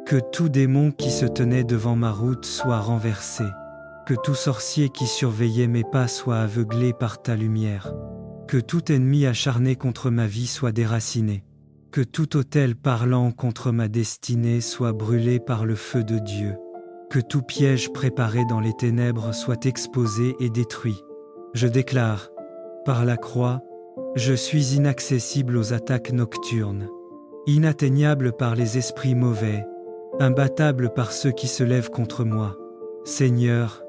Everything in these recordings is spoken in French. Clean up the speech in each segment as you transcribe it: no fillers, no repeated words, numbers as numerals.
Que tout démon qui se tenait devant ma route soit renversé. Que tout sorcier qui surveillait mes pas soit aveuglé par ta lumière. Que tout ennemi acharné contre ma vie soit déraciné. Que tout autel parlant contre ma destinée soit brûlé par le feu de Dieu. Que tout piège préparé dans les ténèbres soit exposé et détruit. Je déclare, par la croix, je suis inaccessible aux attaques nocturnes, inatteignable par les esprits mauvais, imbattable par ceux qui se lèvent contre moi. Seigneur,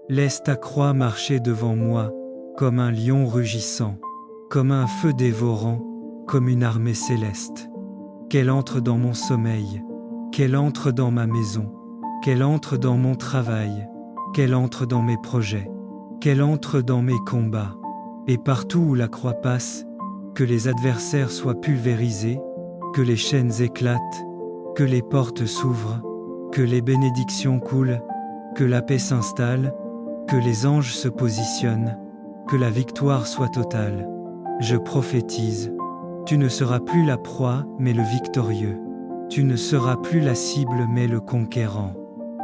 laisse ta croix marcher devant moi, comme un lion rugissant, comme un feu dévorant, comme une armée céleste. Qu'elle entre dans mon sommeil, qu'elle entre dans ma maison, qu'elle entre dans mon travail, qu'elle entre dans mes projets, qu'elle entre dans mes combats, et partout où la croix passe, que les adversaires soient pulvérisés, que les chaînes éclatent, que les portes s'ouvrent, que les bénédictions coulent, que la paix s'installe, que les anges se positionnent, que la victoire soit totale. Je prophétise, tu ne seras plus la proie, mais le victorieux. Tu ne seras plus la cible, mais le conquérant.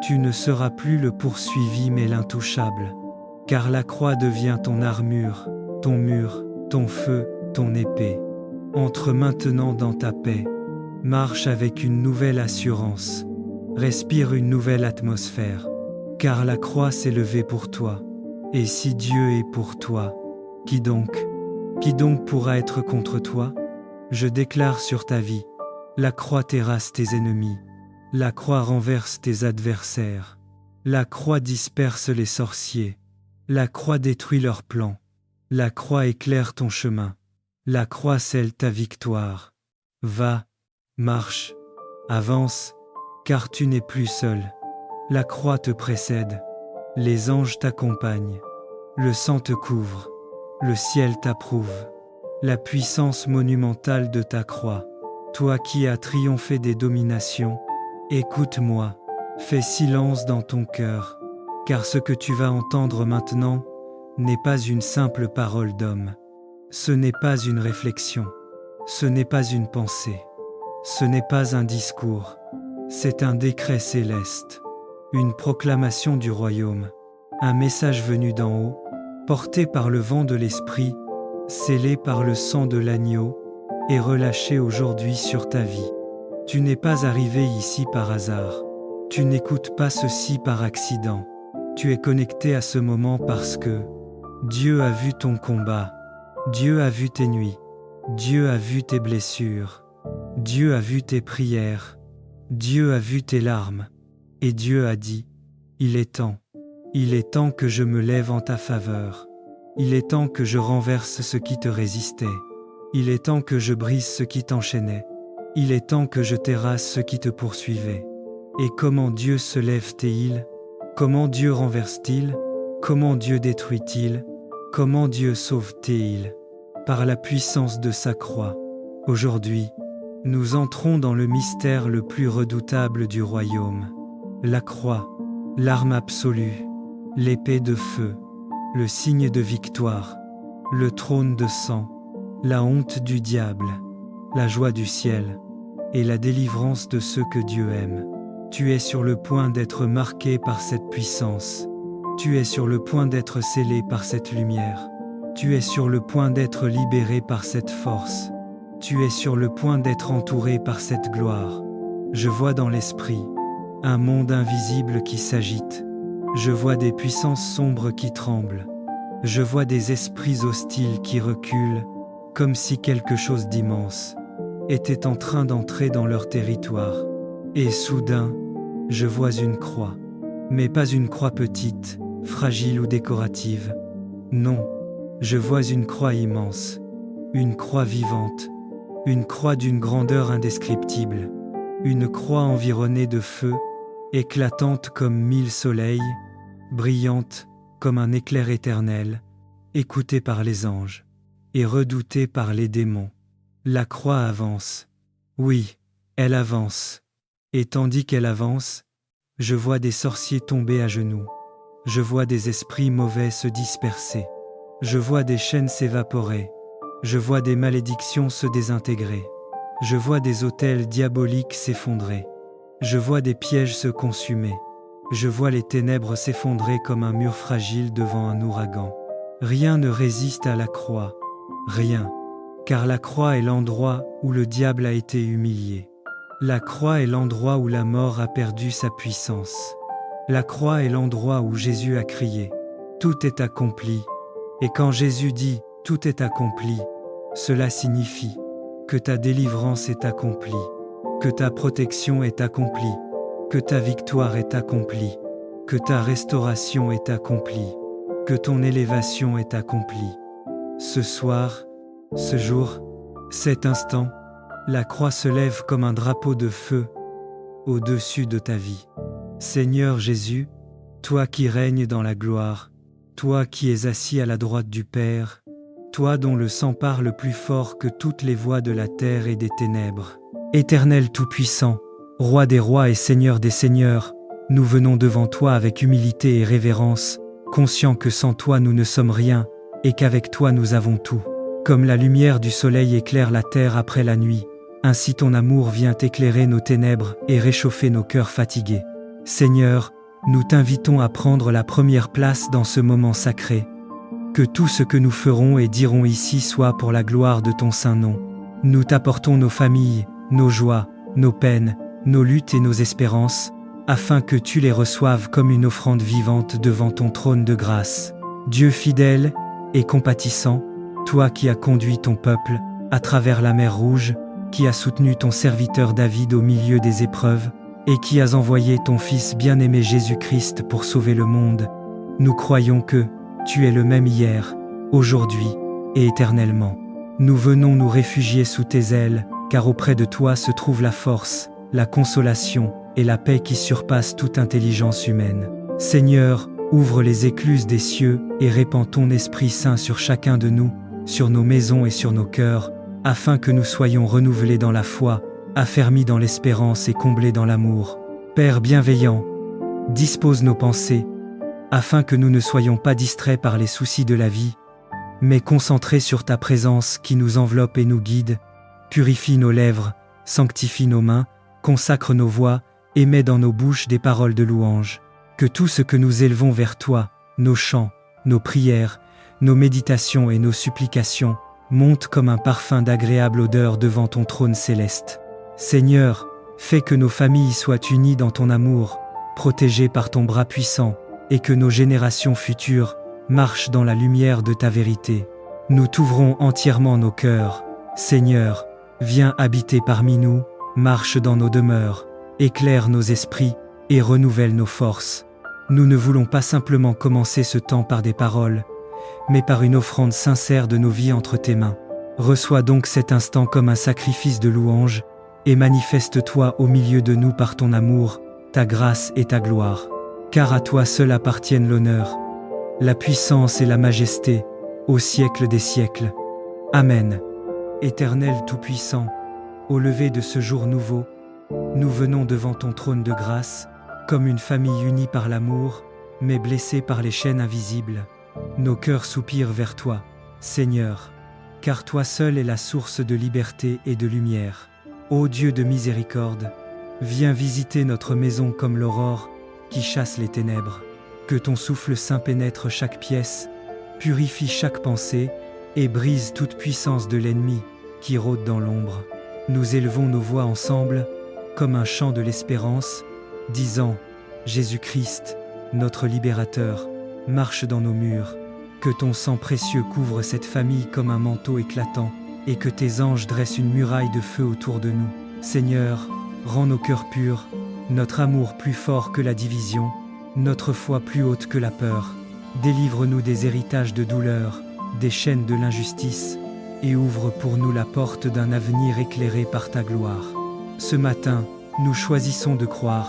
Tu ne seras plus le poursuivi, mais l'intouchable. Car la croix devient ton armure, ton mur, ton feu, ton épée. Entre maintenant dans ta paix. Marche avec une nouvelle assurance. Respire une nouvelle atmosphère. Car la croix s'est levée pour toi. Et si Dieu est pour toi, qui donc pourra être contre toi? Je déclare sur ta vie, la croix terrasse tes ennemis. La croix renverse tes adversaires. La croix disperse les sorciers. La croix détruit leurs plans. La croix éclaire ton chemin. La croix scelle ta victoire. Va, marche, avance, car tu n'es plus seul. La croix te précède. Les anges t'accompagnent. Le sang te couvre. Le ciel t'approuve. La puissance monumentale de ta croix. Toi qui as triomphé des dominations, écoute-moi, fais silence dans ton cœur, car ce que tu vas entendre maintenant n'est pas une simple parole d'homme. Ce n'est pas une réflexion, ce n'est pas une pensée, ce n'est pas un discours, c'est un décret céleste, une proclamation du royaume, un message venu d'en haut, porté par le vent de l'esprit, scellé par le sang de l'agneau, et relâché aujourd'hui sur ta vie. Tu n'es pas arrivé ici par hasard. Tu n'écoutes pas ceci par accident. Tu es connecté à ce moment parce que Dieu a vu ton combat. Dieu a vu tes nuits. Dieu a vu tes blessures. Dieu a vu tes prières. Dieu a vu tes larmes. Et Dieu a dit, il est temps que je me lève en ta faveur. Il est temps que je renverse ce qui te résistait. Il est temps que je brise ce qui t'enchaînait. Il est temps que je terrasse ce qui te poursuivait. Et comment Dieu se lève-t-il? Comment Dieu renverse-t-il? Comment Dieu détruit-il? Comment Dieu sauve-t-il? Par la puissance de sa croix. Aujourd'hui, nous entrons dans le mystère le plus redoutable du royaume. La croix, l'arme absolue, l'épée de feu, le signe de victoire, le trône de sang, la honte du diable, la joie du ciel et la délivrance de ceux que Dieu aime. Tu es sur le point d'être marqué par cette puissance. Tu es sur le point d'être scellé par cette lumière. Tu es sur le point d'être libéré par cette force. Tu es sur le point d'être entouré par cette gloire. Je vois dans l'esprit un monde invisible qui s'agite. Je vois des puissances sombres qui tremblent. Je vois des esprits hostiles qui reculent, comme si quelque chose d'immense était en train d'entrer dans leur territoire. Et soudain, je vois une croix, mais pas une croix petite, fragile ou décorative. Non, je vois une croix immense, une croix vivante, une croix d'une grandeur indescriptible, une croix environnée de feu, éclatante comme 1000 soleils, brillante comme un éclair éternel, écoutée par les anges et redoutée par les démons. La croix avance. Oui, elle avance. Et tandis qu'elle avance, je vois des sorciers tomber à genoux. Je vois des esprits mauvais se disperser. Je vois des chaînes s'évaporer. Je vois des malédictions se désintégrer. Je vois des autels diaboliques s'effondrer. Je vois des pièges se consumer. Je vois les ténèbres s'effondrer comme un mur fragile devant un ouragan. Rien ne résiste à la croix. Rien. Car la croix est l'endroit où le diable a été humilié. La croix est l'endroit où la mort a perdu sa puissance. La croix est l'endroit où Jésus a crié « Tout est accompli ». Et quand Jésus dit « Tout est accompli », cela signifie que ta délivrance est accomplie, que ta protection est accomplie, que ta victoire est accomplie, que ta restauration est accomplie, que ton élévation est accomplie. Ce soir, ce jour, cet instant, la croix se lève comme un drapeau de feu au-dessus de ta vie. Seigneur Jésus, toi qui règnes dans la gloire, toi qui es assis à la droite du Père, toi dont le sang parle plus fort que toutes les voix de la terre et des ténèbres. Éternel Tout-Puissant, Roi des rois et Seigneur des seigneurs, nous venons devant toi avec humilité et révérence, conscients que sans toi nous ne sommes rien, et qu'avec toi nous avons tout. Comme la lumière du soleil éclaire la terre après la nuit, ainsi ton amour vient éclairer nos ténèbres et réchauffer nos cœurs fatigués. Seigneur, nous t'invitons à prendre la première place dans ce moment sacré. Que tout ce que nous ferons et dirons ici soit pour la gloire de ton saint nom. Nous t'apportons nos familles, nos joies, nos peines, nos luttes et nos espérances, afin que tu les reçoives comme une offrande vivante devant ton trône de grâce. Dieu fidèle et compatissant, toi qui as conduit ton peuple à travers la mer Rouge, qui as soutenu ton serviteur David au milieu des épreuves, et qui as envoyé ton Fils bien-aimé Jésus-Christ pour sauver le monde, nous croyons que tu es le même hier, aujourd'hui et éternellement. Nous venons nous réfugier sous tes ailes, car auprès de toi se trouve la force, la consolation et la paix qui surpassent toute intelligence humaine. Seigneur, ouvre les écluses des cieux et répands ton Esprit Saint sur chacun de nous, sur nos maisons et sur nos cœurs, afin que nous soyons renouvelés dans la foi, affermis dans l'espérance et comblés dans l'amour. Père bienveillant, dispose nos pensées, afin que nous ne soyons pas distraits par les soucis de la vie, mais concentrés sur ta présence qui nous enveloppe et nous guide. Purifie nos lèvres, sanctifie nos mains, consacre nos voix et mets dans nos bouches des paroles de louange. Que tout ce que nous élevons vers toi, nos chants, nos prières, nos méditations et nos supplications, monte comme un parfum d'agréable odeur devant ton trône céleste. Seigneur, fais que nos familles soient unies dans ton amour, protégées par ton bras puissant, et que nos générations futures marchent dans la lumière de ta vérité. Nous t'ouvrons entièrement nos cœurs. Seigneur, viens habiter parmi nous, marche dans nos demeures, éclaire nos esprits et renouvelle nos forces. Nous ne voulons pas simplement commencer ce temps par des paroles, mais par une offrande sincère de nos vies entre tes mains. Reçois donc cet instant comme un sacrifice de louange, et manifeste-toi au milieu de nous par ton amour, ta grâce et ta gloire. Car à toi seul appartiennent l'honneur, la puissance et la majesté, au siècle des siècles. Amen. Éternel Tout-Puissant, au lever de ce jour nouveau, nous venons devant ton trône de grâce, comme une famille unie par l'amour, mais blessée par les chaînes invisibles. Nos cœurs soupirent vers toi, Seigneur, car toi seul es la source de liberté et de lumière. Ô Dieu de miséricorde, viens visiter notre maison comme l'aurore qui chasse les ténèbres. Que ton souffle saint pénètre chaque pièce, purifie chaque pensée et brise toute puissance de l'ennemi qui rôde dans l'ombre. Nous élevons nos voix ensemble comme un chant de l'espérance, disant « Jésus-Christ, notre libérateur, marche dans nos murs. Que ton sang précieux couvre cette famille comme un manteau éclatant, et que tes anges dressent une muraille de feu autour de nous. Seigneur, rends nos cœurs purs, notre amour plus fort que la division, notre foi plus haute que la peur. Délivre-nous des héritages de douleur, des chaînes de l'injustice, et ouvre pour nous la porte d'un avenir éclairé par ta gloire. Ce matin, nous choisissons de croire,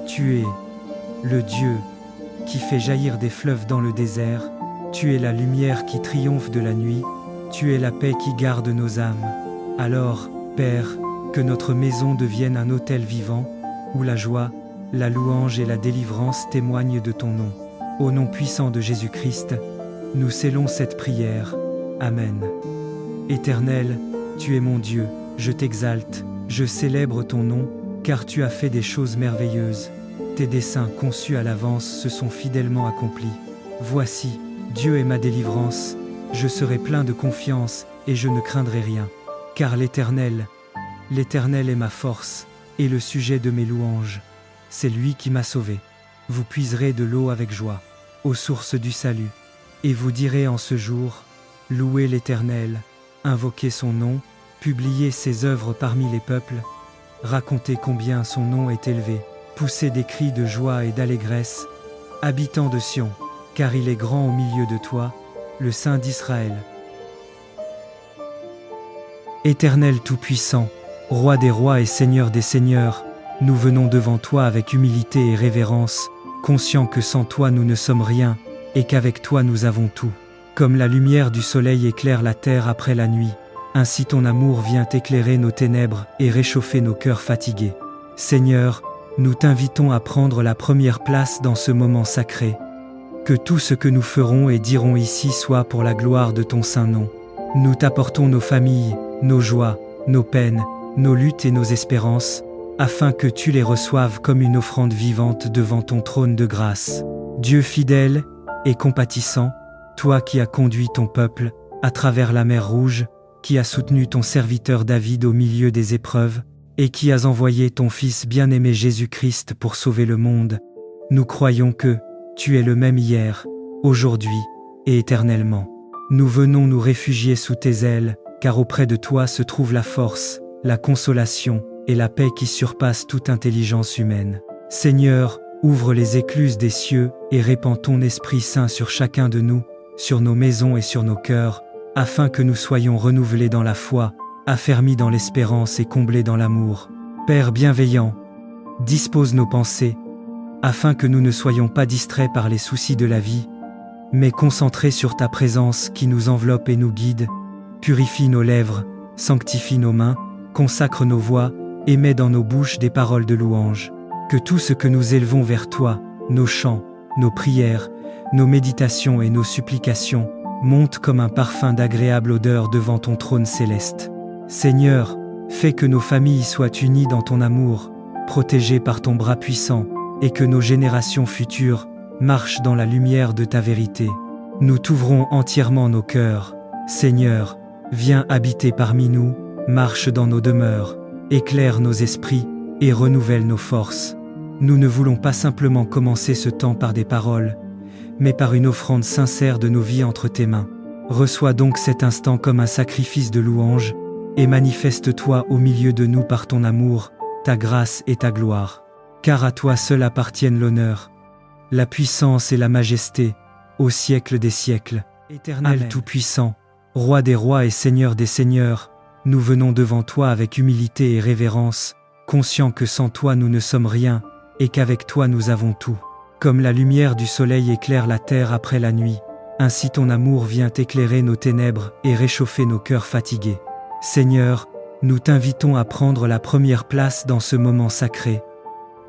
tu es le Dieu qui fait jaillir des fleuves dans le désert, tu es la lumière qui triomphe de la nuit, tu es la paix qui garde nos âmes. Alors, Père, que notre maison devienne un autel vivant, où la joie, la louange et la délivrance témoignent de ton nom. Au nom puissant de Jésus-Christ, nous scellons cette prière. Amen. Éternel, tu es mon Dieu, je t'exalte, je célèbre ton nom, car tu as fait des choses merveilleuses. Tes desseins conçus à l'avance se sont fidèlement accomplis. Voici, Dieu est ma délivrance, je serai plein de confiance et je ne craindrai rien. Car l'Éternel est ma force et le sujet de mes louanges. C'est lui qui m'a sauvé. Vous puiserez de l'eau avec joie, aux sources du salut. Et vous direz en ce jour, louez l'Éternel, invoquez son nom, publiez ses œuvres parmi les peuples, racontez combien son nom est élevé, poussez des cris de joie et d'allégresse, habitants de Sion, car il est grand au milieu de toi, le Saint d'Israël. Éternel Tout-Puissant, Roi des rois et Seigneur des seigneurs, nous venons devant toi avec humilité et révérence, conscients que sans toi nous ne sommes rien, et qu'avec toi nous avons tout. Comme la lumière du soleil éclaire la terre après la nuit, ainsi ton amour vient éclairer nos ténèbres et réchauffer nos cœurs fatigués. Seigneur, nous t'invitons à prendre la première place dans ce moment sacré. Que tout ce que nous ferons et dirons ici soit pour la gloire de ton saint nom. Nous t'apportons nos familles, nos joies, nos peines, nos luttes et nos espérances, afin que tu les reçoives comme une offrande vivante devant ton trône de grâce. Dieu fidèle et compatissant, toi qui as conduit ton peuple à travers la mer Rouge, qui as soutenu ton serviteur David au milieu des épreuves, et qui as envoyé ton Fils bien-aimé Jésus-Christ pour sauver le monde, nous croyons que tu es le même hier, aujourd'hui et éternellement. Nous venons nous réfugier sous tes ailes, car auprès de toi se trouve la force, la consolation et la paix qui surpassent toute intelligence humaine. Seigneur, ouvre les écluses des cieux et répands ton Esprit Saint sur chacun de nous, sur nos maisons et sur nos cœurs, afin que nous soyons renouvelés dans la foi, affermis dans l'espérance et comblés dans l'amour. Père bienveillant, dispose nos pensées, afin que nous ne soyons pas distraits par les soucis de la vie, mais concentrés sur ta présence qui nous enveloppe et nous guide. Purifie nos lèvres, sanctifie nos mains, consacre nos voix et mets dans nos bouches des paroles de louange. Que tout ce que nous élevons vers toi, nos chants, nos prières, nos méditations et nos supplications, monte comme un parfum d'agréable odeur devant ton trône céleste. Seigneur, fais que nos familles soient unies dans ton amour, protégées par ton bras puissant, et que nos générations futures marchent dans la lumière de ta vérité. Nous t'ouvrons entièrement nos cœurs. Seigneur, viens habiter parmi nous, marche dans nos demeures, éclaire nos esprits et renouvelle nos forces. Nous ne voulons pas simplement commencer ce temps par des paroles, mais par une offrande sincère de nos vies entre tes mains. Reçois donc cet instant comme un sacrifice de louange, et manifeste-toi au milieu de nous par ton amour, ta grâce et ta gloire. Car à toi seul appartiennent l'honneur, la puissance et la majesté, au siècle des siècles. Éternel Tout-Puissant, Roi des rois et Seigneur des seigneurs, nous venons devant toi avec humilité et révérence, conscients que sans toi nous ne sommes rien, et qu'avec toi nous avons tout. Comme la lumière du soleil éclaire la terre après la nuit, ainsi ton amour vient éclairer nos ténèbres et réchauffer nos cœurs fatigués. Seigneur, nous t'invitons à prendre la première place dans ce moment sacré.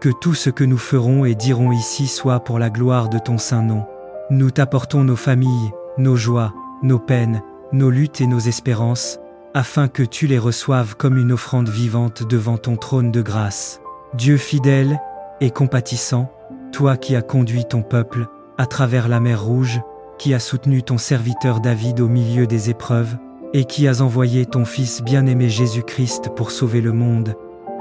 Que tout ce que nous ferons et dirons ici soit pour la gloire de ton saint nom. Nous t'apportons nos familles, nos joies, nos peines, nos luttes et nos espérances, afin que tu les reçoives comme une offrande vivante devant ton trône de grâce. Dieu fidèle et compatissant, toi qui as conduit ton peuple à travers la mer Rouge, qui as soutenu ton serviteur David au milieu des épreuves, et qui as envoyé ton Fils bien-aimé Jésus-Christ pour sauver le monde,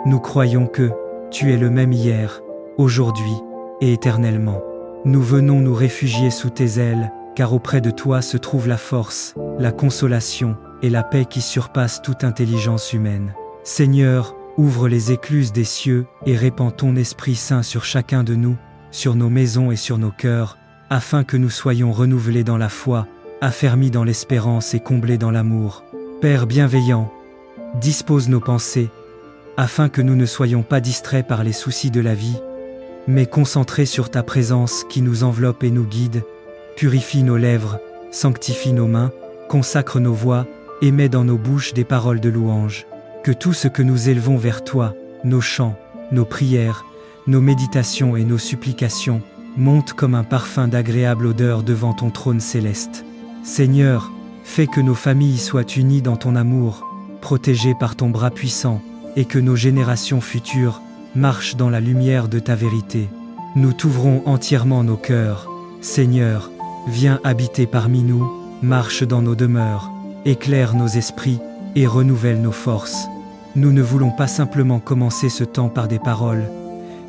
nous croyons que tu es le même hier, aujourd'hui et éternellement. Nous venons nous réfugier sous tes ailes, car auprès de toi se trouve la force, la consolation et la paix qui surpassent toute intelligence humaine. Seigneur, ouvre les écluses des cieux et répands ton Esprit Saint sur chacun de nous, sur nos maisons et sur nos cœurs, afin que nous soyons renouvelés dans la foi, affermis dans l'espérance et comblés dans l'amour. Père bienveillant, dispose nos pensées, afin que nous ne soyons pas distraits par les soucis de la vie, mais concentrés sur ta présence qui nous enveloppe et nous guide. Purifie nos lèvres, sanctifie nos mains, consacre nos voix et mets dans nos bouches des paroles de louange. Que tout ce que nous élevons vers toi, nos chants, nos prières, nos méditations et nos supplications, monte comme un parfum d'agréable odeur devant ton trône céleste. Seigneur, fais que nos familles soient unies dans ton amour, protégées par ton bras puissant, et que nos générations futures marche dans la lumière de ta vérité. Nous t'ouvrons entièrement nos cœurs. Seigneur, viens habiter parmi nous, marche dans nos demeures, éclaire nos esprits et renouvelle nos forces. Nous ne voulons pas simplement commencer ce temps par des paroles,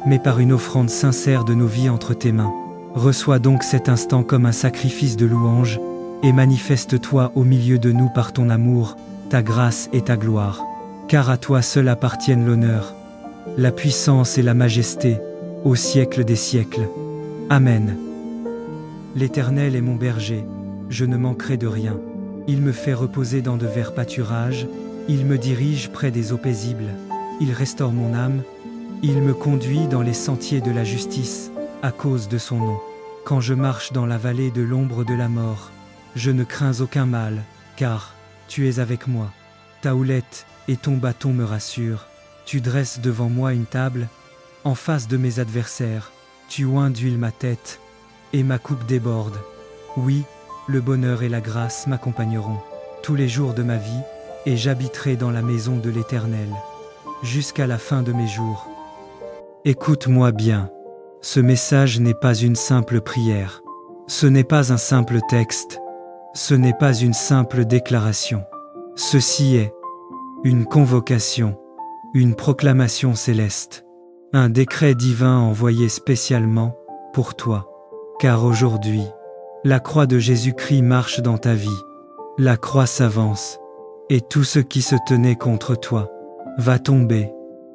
mais par une offrande sincère de nos vies entre tes mains. Reçois donc cet instant comme un sacrifice de louange et manifeste-toi au milieu de nous par ton amour, ta grâce et ta gloire. Car à toi seul appartiennent l'honneur, la puissance et la majesté, au siècle des siècles. Amen. L'Éternel est mon berger, je ne manquerai de rien. Il me fait reposer dans de verts pâturages, il me dirige près des eaux paisibles, il restaure mon âme, il me conduit dans les sentiers de la justice, à cause de son nom. Quand je marche dans la vallée de l'ombre de la mort, je ne crains aucun mal, car tu es avec moi. Ta houlette et ton bâton me rassurent. Tu dresses devant moi une table, en face de mes adversaires. Tu oins d'huile ma tête, et ma coupe déborde. Oui, le bonheur et la grâce m'accompagneront tous les jours de ma vie, et j'habiterai dans la maison de l'Éternel, jusqu'à la fin de mes jours. Écoute-moi bien. Ce message n'est pas une simple prière. Ce n'est pas un simple texte. Ce n'est pas une simple déclaration. Ceci est une convocation, une proclamation céleste, un décret divin envoyé spécialement pour toi. Car aujourd'hui, la croix de Jésus-Christ marche dans ta vie. La croix s'avance, et tout ce qui se tenait contre toi va tomber.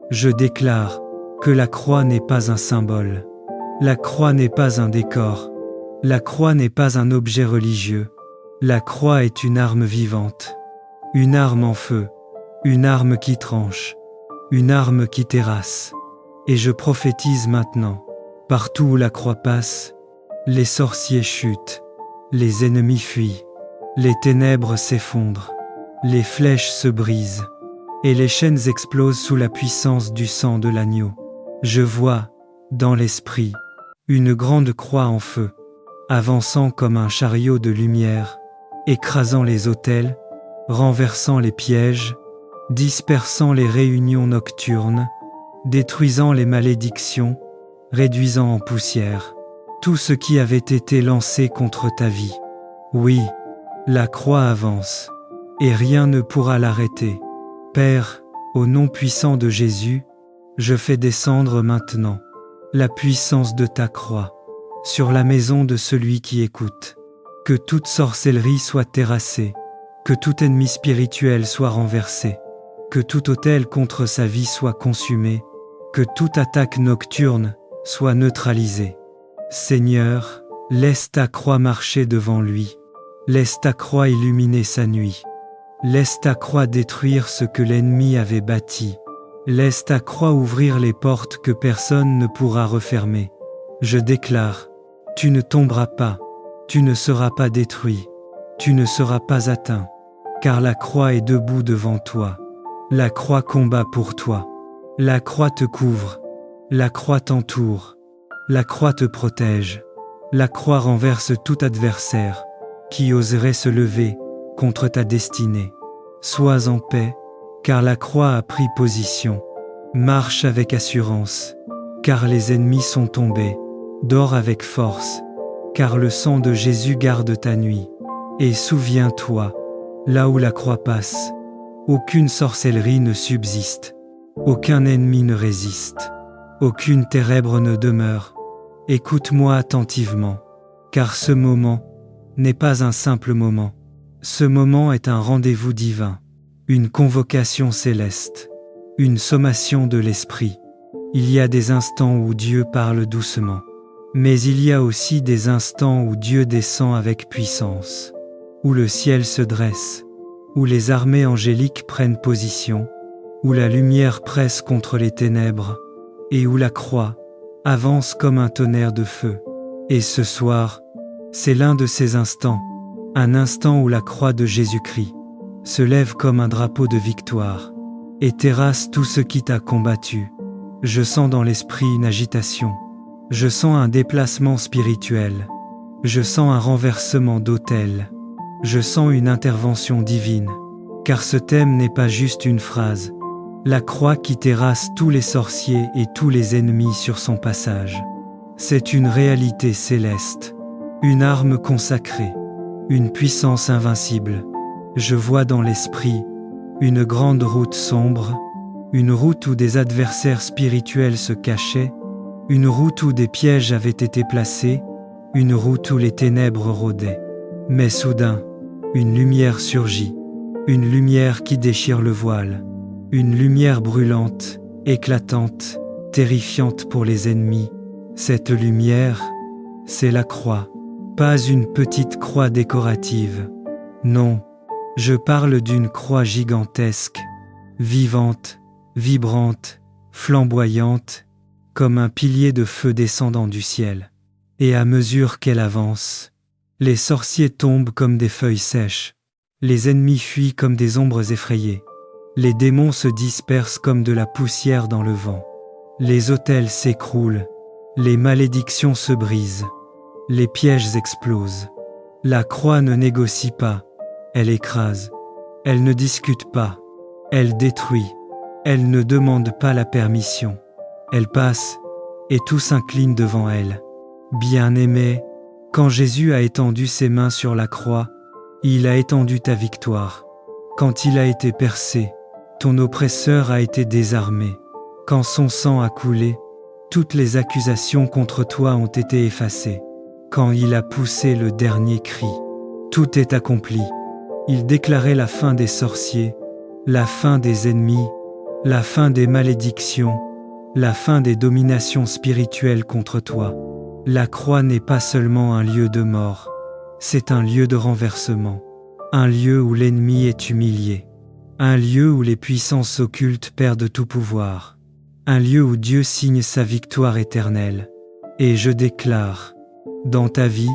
Je déclare que la croix n'est pas un symbole. La croix n'est pas un décor. La croix n'est pas un objet religieux. La croix est une arme vivante. Une arme en feu. Une arme qui tranche. Une arme qui terrasse. Et je prophétise maintenant. Partout où la croix passe, les sorciers chutent. Les ennemis fuient. Les ténèbres s'effondrent. Les flèches se brisent. Et les chaînes explosent sous la puissance du sang de l'agneau. Je vois, dans l'esprit, une grande croix en feu, avançant comme un chariot de lumière, écrasant les autels, renversant les pièges, dispersant les réunions nocturnes, détruisant les malédictions, réduisant en poussière tout ce qui avait été lancé contre ta vie. Oui, la croix avance, et rien ne pourra l'arrêter. Père, au nom puissant de Jésus, je fais descendre maintenant la puissance de ta croix sur la maison de celui qui écoute. Que toute sorcellerie soit terrassée, que tout ennemi spirituel soit renversé, que tout autel contre sa vie soit consumé, que toute attaque nocturne soit neutralisée. Seigneur, laisse ta croix marcher devant lui, laisse ta croix illuminer sa nuit, laisse ta croix détruire ce que l'ennemi avait bâti. Laisse ta croix ouvrir les portes que personne ne pourra refermer. Je déclare, tu ne tomberas pas, tu ne seras pas détruit, tu ne seras pas atteint, car la croix est debout devant toi. La croix combat pour toi. La croix te couvre, la croix t'entoure, la croix te protège. La croix renverse tout adversaire qui oserait se lever contre ta destinée. Sois en paix, car la croix a pris position. Marche avec assurance, car les ennemis sont tombés. Dors avec force, car le sang de Jésus garde ta nuit. Et souviens-toi, là où la croix passe, aucune sorcellerie ne subsiste, aucun ennemi ne résiste, aucune ténèbre ne demeure. Écoute-moi attentivement, car ce moment n'est pas un simple moment. Ce moment est un rendez-vous divin. Une convocation céleste, une sommation de l'esprit. Il y a des instants où Dieu parle doucement, mais il y a aussi des instants où Dieu descend avec puissance, où le ciel se dresse, où les armées angéliques prennent position, où la lumière presse contre les ténèbres, et où la croix avance comme un tonnerre de feu. Et ce soir, c'est l'un de ces instants, un instant où la croix de Jésus-Christ se lève comme un drapeau de victoire et terrasse tout ce qui t'a combattu. Je sens dans l'esprit une agitation. Je sens un déplacement spirituel. Je sens un renversement d'autel. Je sens une intervention divine. Car ce thème n'est pas juste une phrase. La croix qui terrasse tous les sorciers et tous les ennemis sur son passage. C'est une réalité céleste, une arme consacrée, une puissance invincible. Je vois dans l'esprit une grande route sombre, une route où des adversaires spirituels se cachaient, une route où des pièges avaient été placés, une route où les ténèbres rôdaient. Mais soudain, une lumière surgit, une lumière qui déchire le voile, une lumière brûlante, éclatante, terrifiante pour les ennemis. Cette lumière, c'est la croix, pas une petite croix décorative. Non, je parle d'une croix gigantesque, vivante, vibrante, flamboyante, comme un pilier de feu descendant du ciel. Et à mesure qu'elle avance, les sorciers tombent comme des feuilles sèches, les ennemis fuient comme des ombres effrayées, les démons se dispersent comme de la poussière dans le vent, les autels s'écroulent, les malédictions se brisent, les pièges explosent. La croix ne négocie pas, elle écrase, elle ne discute pas, elle détruit, elle ne demande pas la permission, elle passe, et tout s'incline devant elle. Bien-aimé, quand Jésus a étendu ses mains sur la croix, il a étendu ta victoire. Quand il a été percé, ton oppresseur a été désarmé. Quand son sang a coulé, toutes les accusations contre toi ont été effacées. Quand il a poussé le dernier cri, tout est accompli. Il déclarait la fin des sorciers, la fin des ennemis, la fin des malédictions, la fin des dominations spirituelles contre toi. La croix n'est pas seulement un lieu de mort, c'est un lieu de renversement, un lieu où l'ennemi est humilié, un lieu où les puissances occultes perdent tout pouvoir, un lieu où Dieu signe sa victoire éternelle. Et je déclare, dans ta vie,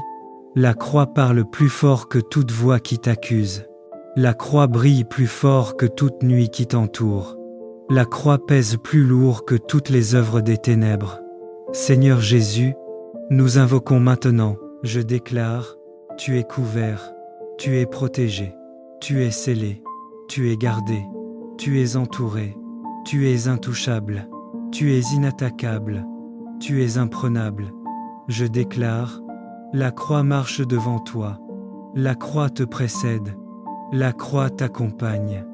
la croix parle plus fort que toute voix qui t'accuse. La croix brille plus fort que toute nuit qui t'entoure. La croix pèse plus lourd que toutes les œuvres des ténèbres. Seigneur Jésus, nous invoquons maintenant, je déclare, tu es couvert, tu es protégé, tu es scellé, tu es gardé, tu es entouré, tu es intouchable, tu es inattaquable, tu es imprenable. Je déclare, la croix marche devant toi, la croix te précède, la croix t'accompagne,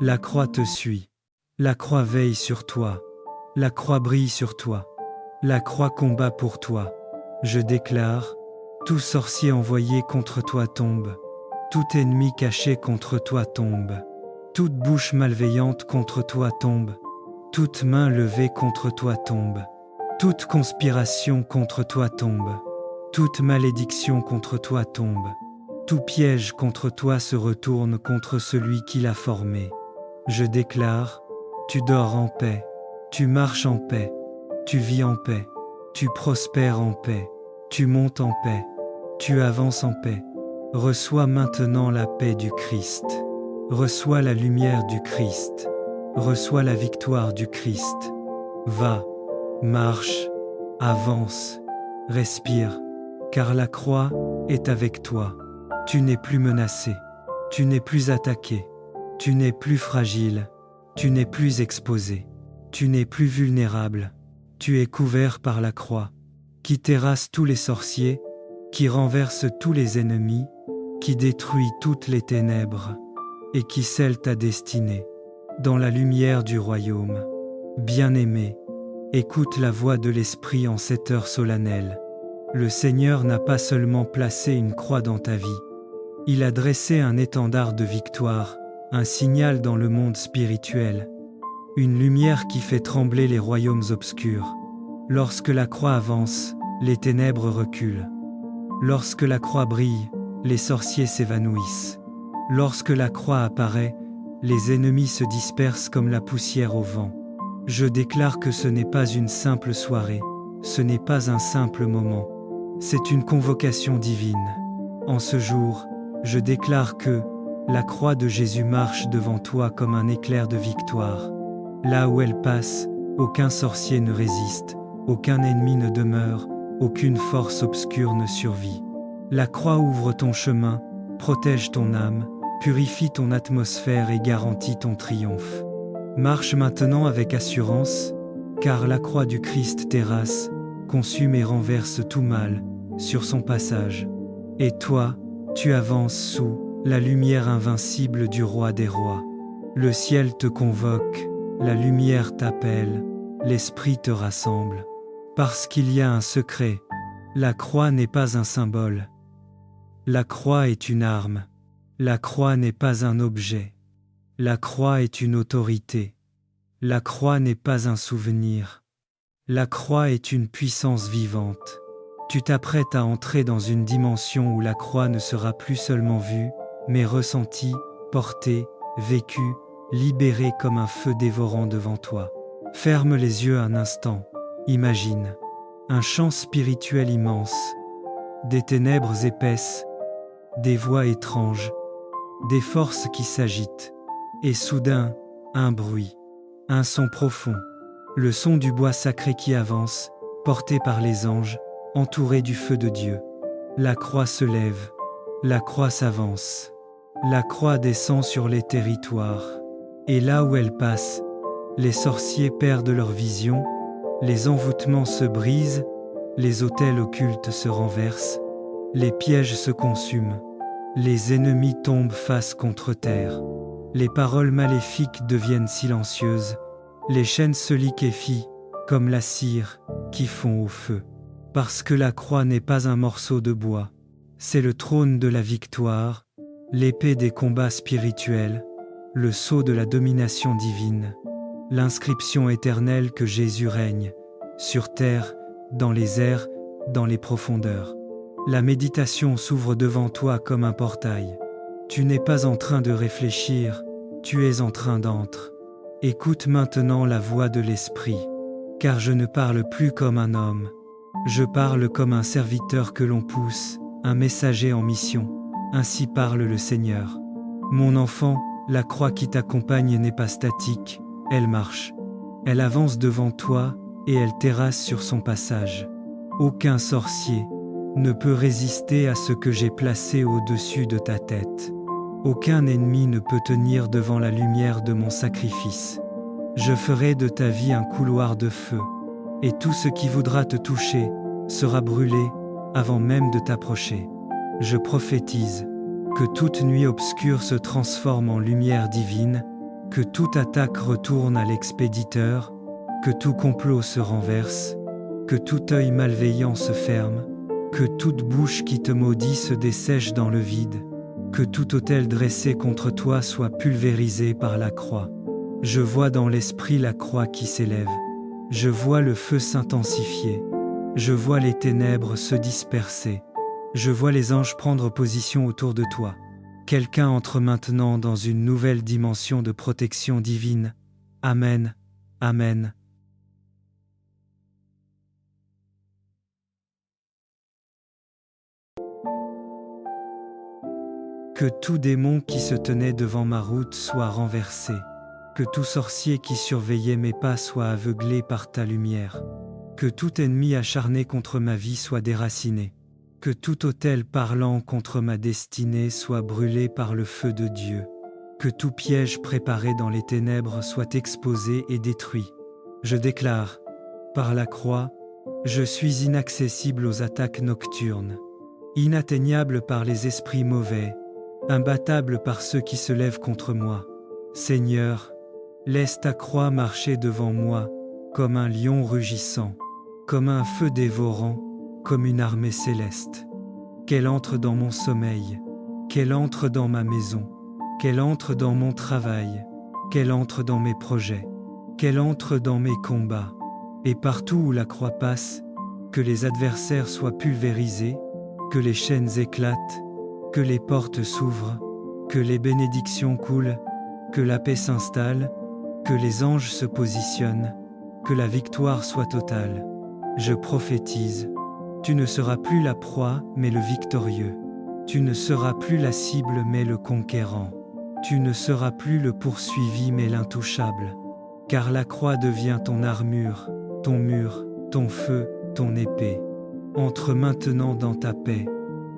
la croix te suit, la croix veille sur toi, la croix brille sur toi, la croix combat pour toi. Je déclare, tout sorcier envoyé contre toi tombe, tout ennemi caché contre toi tombe, toute bouche malveillante contre toi tombe, toute main levée contre toi tombe, toute conspiration contre toi tombe, toute malédiction contre toi tombe, tout piège contre toi se retourne contre celui qui l'a formé. Je déclare, tu dors en paix, tu marches en paix, tu vis en paix, tu prospères en paix. Tu montes en paix, tu avances en paix. Reçois maintenant la paix du Christ. Reçois la lumière du Christ. Reçois la victoire du Christ. Va, marche, avance, respire, car la croix est avec toi. Tu n'es plus menacé, tu n'es plus attaqué, tu n'es plus fragile, tu n'es plus exposé, tu n'es plus vulnérable. Tu es couvert par la croix, qui terrasse tous les sorciers, qui renverse tous les ennemis, qui détruit toutes les ténèbres, et qui scelle ta destinée, dans la lumière du royaume. Bien-aimé, écoute la voix de l'Esprit en cette heure solennelle. Le Seigneur n'a pas seulement placé une croix dans ta vie, il a dressé un étendard de victoire, un signal dans le monde spirituel, une lumière qui fait trembler les royaumes obscurs. Lorsque la croix avance, les ténèbres reculent. Lorsque la croix brille, les sorciers s'évanouissent. Lorsque la croix apparaît, les ennemis se dispersent comme la poussière au vent. Je déclare que ce n'est pas une simple soirée, ce n'est pas un simple moment, c'est une convocation divine. En ce jour, je déclare que la croix de Jésus marche devant toi comme un éclair de victoire. Là où elle passe, aucun sorcier ne résiste. Aucun ennemi ne demeure, aucune force obscure ne survit. La croix ouvre ton chemin, protège ton âme, purifie ton atmosphère et garantit ton triomphe. Marche maintenant avec assurance, car la croix du Christ terrasse, consume et renverse tout mal, sur son passage. Et toi, tu avances sous la lumière invincible du roi des rois. Le ciel te convoque, la lumière t'appelle, l'esprit te rassemble. Parce qu'il y a un secret, la croix n'est pas un symbole. La croix est une arme. La croix n'est pas un objet. La croix est une autorité. La croix n'est pas un souvenir. La croix est une puissance vivante. Tu t'apprêtes à entrer dans une dimension où la croix ne sera plus seulement vue, mais ressentie, portée, vécue, libérée comme un feu dévorant devant toi. Ferme les yeux un instant. Imagine un champ spirituel immense, des ténèbres épaisses, des voix étranges, des forces qui s'agitent, et soudain, un bruit, un son profond, le son du bois sacré qui avance, porté par les anges, entouré du feu de Dieu. La croix se lève, la croix s'avance, la croix descend sur les territoires, et là où elle passe, les sorciers perdent leur vision, les envoûtements se brisent, les autels occultes se renversent, les pièges se consument, les ennemis tombent face contre terre, les paroles maléfiques deviennent silencieuses, les chaînes se liquéfient, comme la cire, qui fond au feu. Parce que la croix n'est pas un morceau de bois, c'est le trône de la victoire, l'épée des combats spirituels, le sceau de la domination divine, l'inscription éternelle que Jésus règne, sur terre, dans les airs, dans les profondeurs. La méditation s'ouvre devant toi comme un portail. Tu n'es pas en train de réfléchir, tu es en train d'entrer. Écoute maintenant la voix de l'Esprit, car je ne parle plus comme un homme. Je parle comme un serviteur que l'on pousse, un messager en mission. Ainsi parle le Seigneur. Mon enfant, la croix qui t'accompagne n'est pas statique, elle marche. Elle avance devant toi et elle terrasse sur son passage. Aucun sorcier ne peut résister à ce que j'ai placé au-dessus de ta tête. Aucun ennemi ne peut tenir devant la lumière de mon sacrifice. Je ferai de ta vie un couloir de feu, et tout ce qui voudra te toucher sera brûlé avant même de t'approcher. Je prophétise que toute nuit obscure se transforme en lumière divine, que toute attaque retourne à l'expéditeur, que tout complot se renverse, que tout œil malveillant se ferme, que toute bouche qui te maudit se dessèche dans le vide, que tout autel dressé contre toi soit pulvérisé par la croix. Je vois dans l'esprit la croix qui s'élève. Je vois le feu s'intensifier. Je vois les ténèbres se disperser. Je vois les anges prendre position autour de toi. Quelqu'un entre maintenant dans une nouvelle dimension de protection divine. Amen. Amen. Que tout démon qui se tenait devant ma route soit renversé. Que tout sorcier qui surveillait mes pas soit aveuglé par ta lumière. Que tout ennemi acharné contre ma vie soit déraciné. Que tout autel parlant contre ma destinée soit brûlé par le feu de Dieu. Que tout piège préparé dans les ténèbres soit exposé et détruit. Je déclare, par la croix, je suis inaccessible aux attaques nocturnes, inatteignable par les esprits mauvais, imbattable par ceux qui se lèvent contre moi. Seigneur, laisse ta croix marcher devant moi, comme un lion rugissant, comme un feu dévorant, comme une armée céleste. Qu'elle entre dans mon sommeil, qu'elle entre dans ma maison, qu'elle entre dans mon travail, qu'elle entre dans mes projets, qu'elle entre dans mes combats, et partout où la croix passe, que les adversaires soient pulvérisés, que les chaînes éclatent, que les portes s'ouvrent, que les bénédictions coulent, que la paix s'installe, que les anges se positionnent, que la victoire soit totale. Je prophétise, tu ne seras plus la proie, mais le victorieux. Tu ne seras plus la cible, mais le conquérant. Tu ne seras plus le poursuivi, mais l'intouchable. Car la croix devient ton armure, ton mur, ton feu, ton épée. Entre maintenant dans ta paix.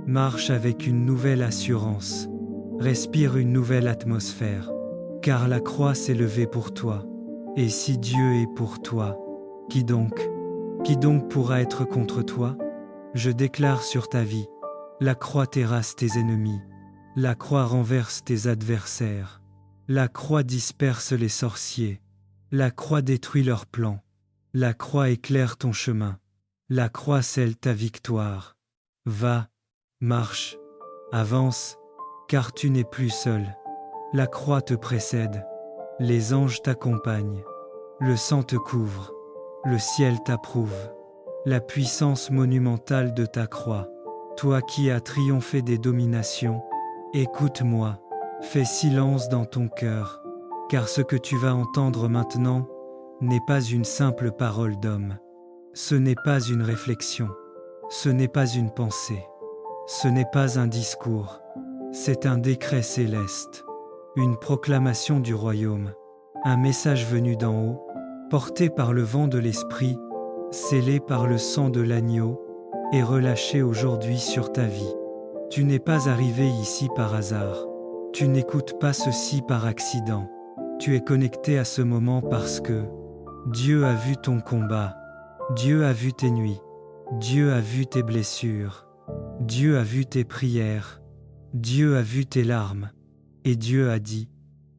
Marche avec une nouvelle assurance. Respire une nouvelle atmosphère. car la croix s'est levée pour toi. Et si Dieu est pour toi, qui donc pourra être contre toi? Je déclare sur ta vie, la croix terrasse tes ennemis, la croix renverse tes adversaires, la croix disperse les sorciers, la croix détruit leurs plans, la croix éclaire ton chemin, la croix scelle ta victoire. Va, marche, avance, car tu n'es plus seul. La croix te précède, les anges t'accompagnent, le sang te couvre, le ciel t'approuve. La puissance monumentale de ta croix, toi qui as triomphé des dominations, écoute-moi, fais silence dans ton cœur, car ce que tu vas entendre maintenant n'est pas une simple parole d'homme. Ce n'est pas une réflexion, ce n'est pas une pensée, ce n'est pas un discours, c'est un décret céleste, une proclamation du royaume, un message venu d'en haut, porté par le vent de l'esprit, scellé par le sang de l'agneau, et relâché aujourd'hui sur ta vie. Tu n'es pas arrivé ici par hasard, tu n'écoutes pas ceci par accident, tu es connecté à ce moment parce que Dieu a vu ton combat, Dieu a vu tes nuits, Dieu a vu tes blessures, Dieu a vu tes prières, Dieu a vu tes larmes, et Dieu a dit,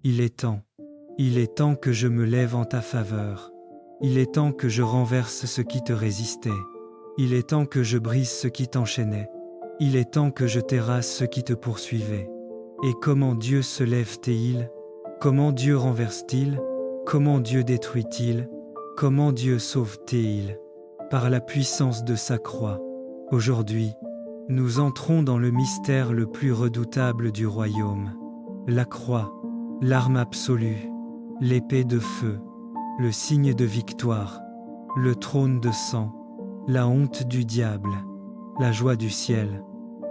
il est temps que je me lève en ta faveur, il est temps que je renverse ce qui te résistait, il est temps que je brise ce qui t'enchaînait, il est temps que je terrasse ce qui te poursuivait. Et comment Dieu se lève-t-il? Comment Dieu renverse-t-il? Comment Dieu détruit-il? Comment Dieu sauve-t-il? Par la puissance de sa croix. Aujourd'hui, nous entrons dans le mystère le plus redoutable du royaume. La croix, l'arme absolue, l'épée de feu, le signe de victoire, le trône de sang, la honte du diable, la joie du ciel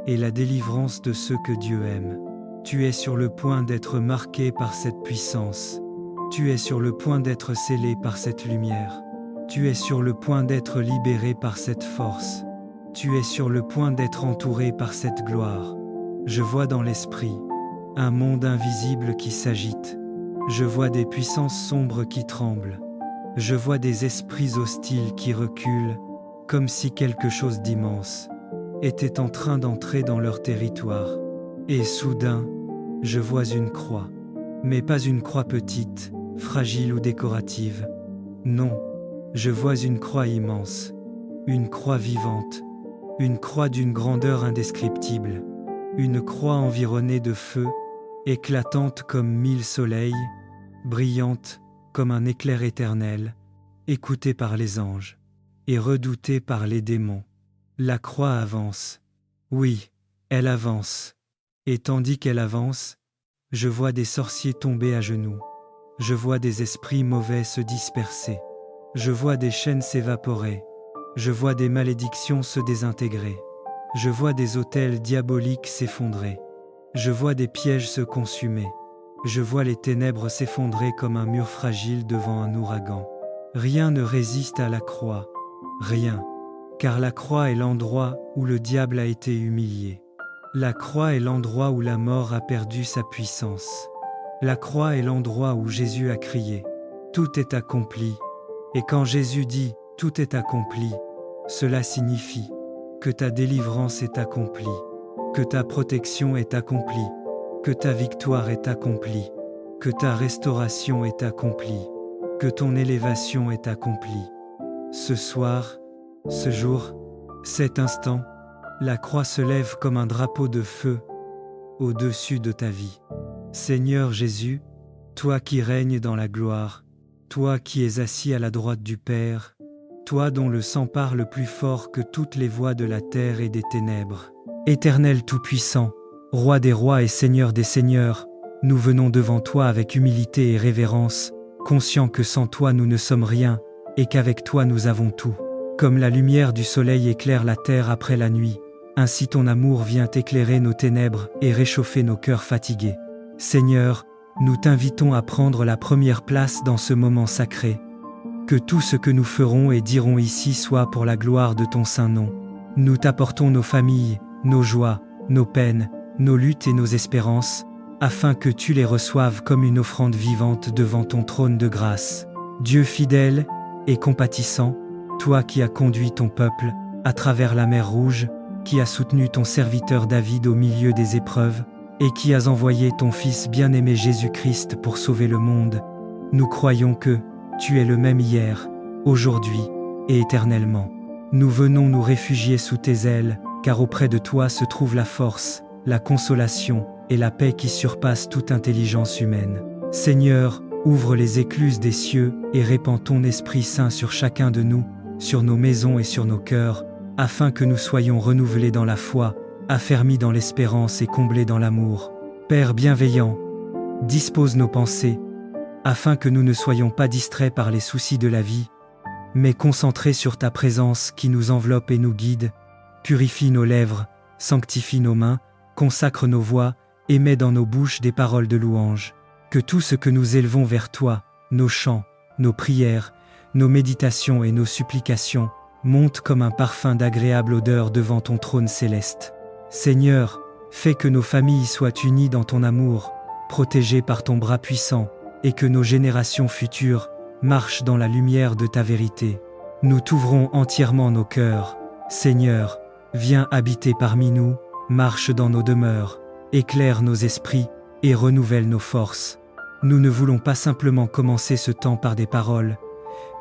et la délivrance de ceux que Dieu aime. Tu es sur le point d'être marqué par cette puissance. Tu es sur le point d'être scellé par cette lumière. Tu es sur le point d'être libéré par cette force. Tu es sur le point d'être entouré par cette gloire. Je vois dans l'esprit un monde invisible qui s'agite. Je vois des puissances sombres qui tremblent. Je vois des esprits hostiles qui reculent, comme si quelque chose d'immense était en train d'entrer dans leur territoire. Et soudain, je vois une croix, mais pas une croix petite, fragile ou décorative. Non, je vois une croix immense, une croix vivante, une croix d'une grandeur indescriptible, une croix environnée de feu, éclatante comme 1000 soleils, brillante comme un éclair éternel, écoutée par les anges et redoutée par les démons. La croix avance. Oui, elle avance. Et tandis qu'elle avance, je vois des sorciers tomber à genoux. Je vois des esprits mauvais se disperser. Je vois des chaînes s'évaporer. Je vois des malédictions se désintégrer. Je vois des autels diaboliques s'effondrer. Je vois des pièges se consumer. Je vois les ténèbres s'effondrer comme un mur fragile devant un ouragan. Rien ne résiste à la croix. Rien. Car la croix est l'endroit où le diable a été humilié. La croix est l'endroit où la mort a perdu sa puissance. La croix est l'endroit où Jésus a crié « Tout est accompli ». Et quand Jésus dit « Tout est accompli », cela signifie que ta délivrance est accomplie, que ta protection est accomplie, que ta victoire est accomplie, que ta restauration est accomplie, que ton élévation est accomplie. Ce soir, ce jour, cet instant, la croix se lève comme un drapeau de feu au-dessus de ta vie. Seigneur Jésus, toi qui règnes dans la gloire, toi qui es assis à la droite du Père, toi dont le sang parle plus fort que toutes les voix de la terre et des ténèbres. Éternel Tout-Puissant, Roi des rois et Seigneur des seigneurs, nous venons devant toi avec humilité et révérence, conscients que sans toi nous ne sommes rien, et qu'avec toi nous avons tout. Comme la lumière du soleil éclaire la terre après la nuit, ainsi ton amour vient éclairer nos ténèbres et réchauffer nos cœurs fatigués. Seigneur, nous t'invitons à prendre la première place dans ce moment sacré. Que tout ce que nous ferons et dirons ici soit pour la gloire de ton saint nom. Nous t'apportons nos familles, nos joies, nos peines, nos luttes et nos espérances, afin que tu les reçoives comme une offrande vivante devant ton trône de grâce. Dieu fidèle et compatissant, toi qui as conduit ton peuple à travers la mer Rouge, qui as soutenu ton serviteur David au milieu des épreuves, et qui as envoyé ton Fils bien-aimé Jésus-Christ pour sauver le monde, nous croyons que tu es le même hier, aujourd'hui et éternellement. Nous venons nous réfugier sous tes ailes, car auprès de toi se trouve la force, la consolation et la paix qui surpassent toute intelligence humaine. Seigneur, ouvre les écluses des cieux et répands ton Esprit Saint sur chacun de nous, sur nos maisons et sur nos cœurs, afin que nous soyons renouvelés dans la foi, affermis dans l'espérance et comblés dans l'amour. Père bienveillant, dispose nos pensées, afin que nous ne soyons pas distraits par les soucis de la vie, mais concentrés sur ta présence qui nous enveloppe et nous guide. Purifie nos lèvres, sanctifie nos mains, consacre nos voix, et mets dans nos bouches des paroles de louange. Que tout ce que nous élevons vers toi, nos chants, nos prières, nos méditations et nos supplications, monte comme un parfum d'agréable odeur devant ton trône céleste. Seigneur, fais que nos familles soient unies dans ton amour, protégées par ton bras puissant, et que nos générations futures marchent dans la lumière de ta vérité. Nous t'ouvrons entièrement nos cœurs. Seigneur, viens habiter parmi nous, marche dans nos demeures, éclaire nos esprits et renouvelle nos forces. Nous ne voulons pas simplement commencer ce temps par des paroles,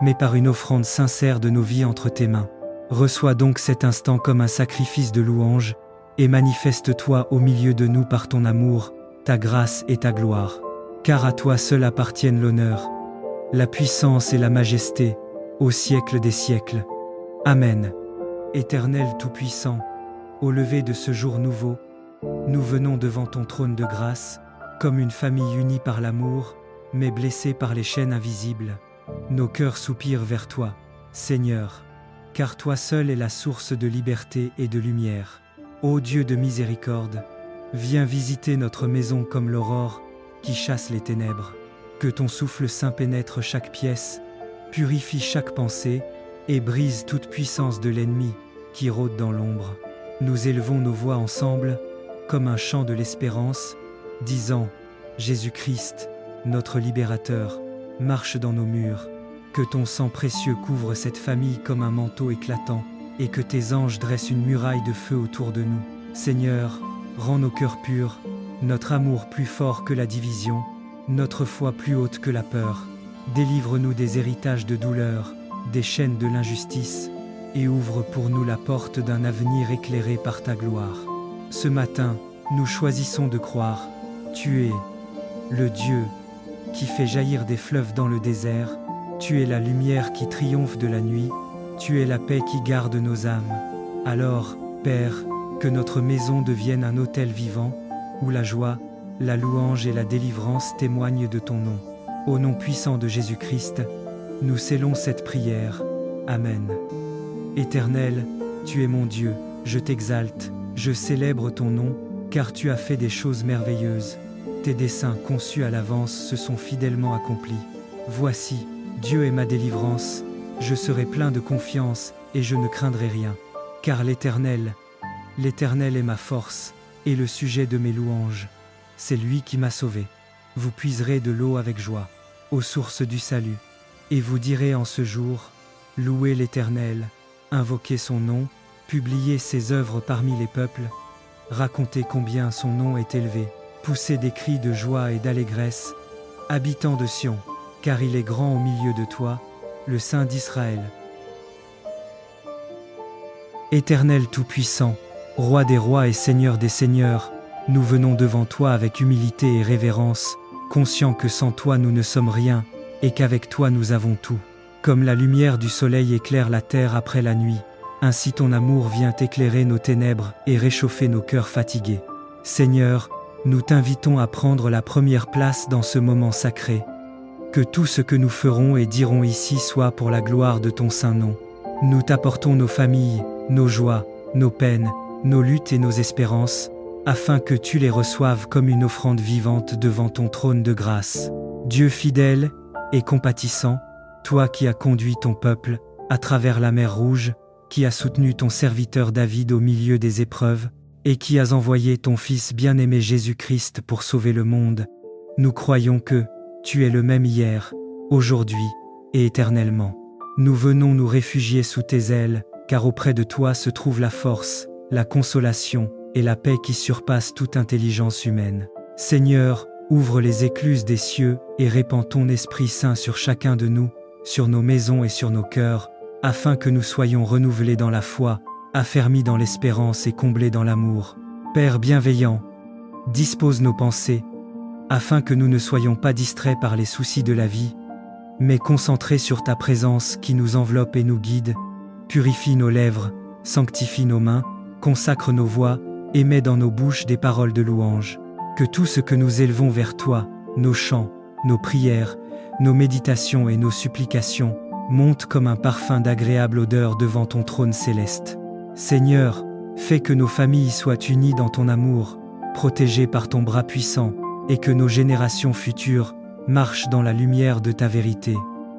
mais par une offrande sincère de nos vies entre tes mains. Reçois donc cet instant comme un sacrifice de louange, et manifeste-toi au milieu de nous par ton amour, ta grâce et ta gloire. Car à toi seul appartiennent l'honneur, la puissance et la majesté, au siècle des siècles. Amen. Éternel Tout-Puissant, au lever de ce jour nouveau, nous venons devant ton trône de grâce, comme une famille unie par l'amour, mais blessée par les chaînes invisibles. Nos cœurs soupirent vers toi, Seigneur, car toi seul es la source de liberté et de lumière. Ô Dieu de miséricorde, viens visiter notre maison comme l'aurore qui chasse les ténèbres. Que ton souffle saint pénètre chaque pièce, purifie chaque pensée et brise toute puissance de l'ennemi qui rôde dans l'ombre. Nous élevons nos voix ensemble comme un chant de l'espérance, disant « Jésus-Christ, notre libérateur, marche dans nos murs. Que ton sang précieux couvre cette famille comme un manteau éclatant, et que tes anges dressent une muraille de feu autour de nous. Seigneur, rends nos cœurs purs, notre amour plus fort que la division, notre foi plus haute que la peur. Délivre-nous des héritages de douleur, des chaînes de l'injustice, et ouvre pour nous la porte d'un avenir éclairé par ta gloire. Ce matin, nous choisissons de croire, tu es le Dieu qui fait jaillir des fleuves dans le désert, tu es la lumière qui triomphe de la nuit, tu es la paix qui garde nos âmes. Alors, Père, que notre maison devienne un autel vivant, où la joie, la louange et la délivrance témoignent de ton nom. Au nom puissant de Jésus-Christ, nous scellons cette prière. Amen. Éternel, tu es mon Dieu, je t'exalte, je célèbre ton nom, car tu as fait des choses merveilleuses. Tes desseins conçus à l'avance se sont fidèlement accomplis. Voici, Dieu est ma délivrance, je serai plein de confiance et je ne craindrai rien. Car l'Éternel est ma force et le sujet de mes louanges. C'est lui qui m'a sauvé. Vous puiserez de l'eau avec joie, aux sources du salut. Et vous direz en ce jour, louez l'Éternel, invoquez son nom, publiez ses œuvres parmi les peuples, racontez combien son nom est élevé, poussez des cris de joie et d'allégresse, habitants de Sion, car il est grand au milieu de toi, le Saint d'Israël. Éternel Tout-Puissant, Roi des rois et Seigneur des seigneurs, nous venons devant toi avec humilité et révérence, conscients que sans toi nous ne sommes rien, et qu'avec toi nous avons tout. Comme la lumière du soleil éclaire la terre après la nuit, ainsi ton amour vient éclairer nos ténèbres et réchauffer nos cœurs fatigués. Seigneur, nous t'invitons à prendre la première place dans ce moment sacré. Que tout ce que nous ferons et dirons ici soit pour la gloire de ton saint nom. Nous t'apportons nos familles, nos joies, nos peines, nos luttes et nos espérances, afin que tu les reçoives comme une offrande vivante devant ton trône de grâce. Dieu fidèle et compatissant, toi qui as conduit ton peuple à travers la mer Rouge, qui as soutenu ton serviteur David au milieu des épreuves, et qui as envoyé ton Fils bien-aimé Jésus-Christ pour sauver le monde, nous croyons que tu es le même hier, aujourd'hui et éternellement. Nous venons nous réfugier sous tes ailes, car auprès de toi se trouve la force, la consolation et la paix qui surpassent toute intelligence humaine. Seigneur, ouvre les écluses des cieux et répands ton Esprit Saint sur chacun de nous, sur nos maisons et sur nos cœurs, afin que nous soyons renouvelés dans la foi, affermis dans l'espérance et comblés dans l'amour. Père bienveillant, dispose nos pensées, afin que nous ne soyons pas distraits par les soucis de la vie, mais concentrés sur ta présence qui nous enveloppe et nous guide. Purifie nos lèvres, sanctifie nos mains, consacre nos voix, et mets dans nos bouches des paroles de louange. Que tout ce que nous élevons vers toi, nos chants, nos prières, nos méditations et nos supplications, monte comme un parfum d'agréable odeur devant ton trône céleste. Seigneur, fais que nos familles soient unies dans ton amour, protégées par ton bras puissant, et que nos générations futures marchent dans la lumière de ta vérité.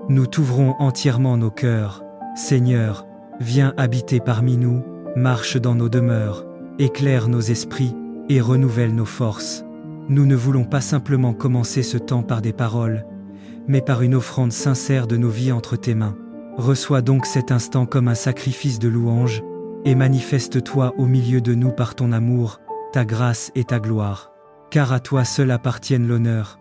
Nous t'ouvrons entièrement nos cœurs. Seigneur, viens habiter parmi nous, marche dans nos demeures, éclaire nos esprits et renouvelle nos forces. Nous ne voulons pas simplement commencer ce temps par des paroles, mais par une offrande sincère de nos vies entre tes mains. Reçois donc cet instant comme un sacrifice de louange, et manifeste-toi au milieu de nous par ton amour, ta grâce et ta gloire. Car à toi seul appartiennent l'honneur,